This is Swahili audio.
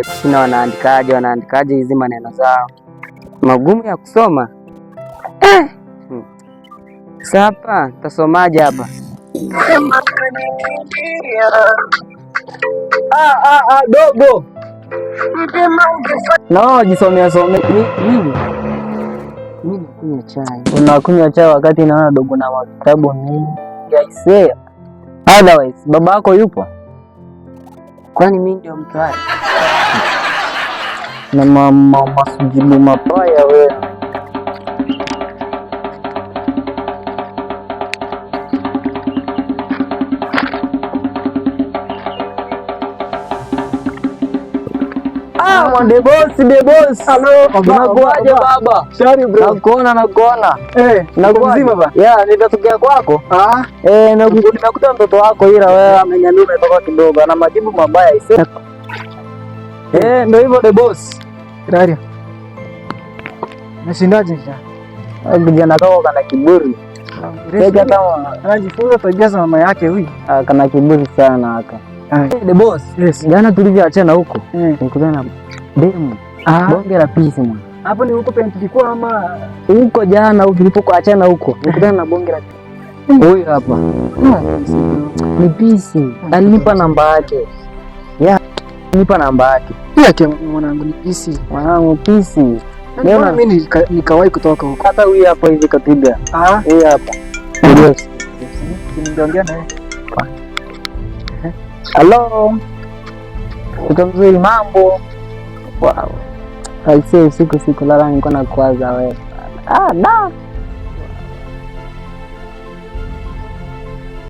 China wanaandikaje hizi maneno zao magumu ya kusoma Sasa hapa tasomaje hapa? Dogo no, jisomea nini? Nakunywa chai. Unakunywa chai wakati naona dogo na vitabu mingi aisee. Otherwise baba yako yupo? Kwani mimi ndio mke wake? Na masujibu mabaya wewe. The boss. Hello. Unakuaje baba? Shari bro. Nakuona. Nakuona baba. Yeah, nitatokea kwako. Nimekuta mtoto wako ila wewe amenyanyua umetoka kidogo na majibu mabaya ise. Ndio hivyo the boss. Daria. Nashindaje sasa? Kijana kako kana kiburi. Sasa kama anajifunza tabia za mama yake huyu. Kana kiburi sana haka. The boss. Yes. Jana tulivyoachana huko. Nikutana na demu. Bonge la pisi mwana. Hapo ni huko penye tulikuwa ama huko jana tulipokuachana huko. Nikutana na bonge la pisi. Huyu hapa. Ni pisi. Alinipa namba yake. Nipa namba yake. Yake mwanangu ni pisi. Mwanangu pisi. Mbona mimi nikawahi kutoka huko. Hata huyu hapa hivi kapiga. Huyu hapa. Yes. Nimeongea naye. Hello. Uko mzuri mambo? Wow. Aisee usiku lala niko na kuwaza wewe. Da.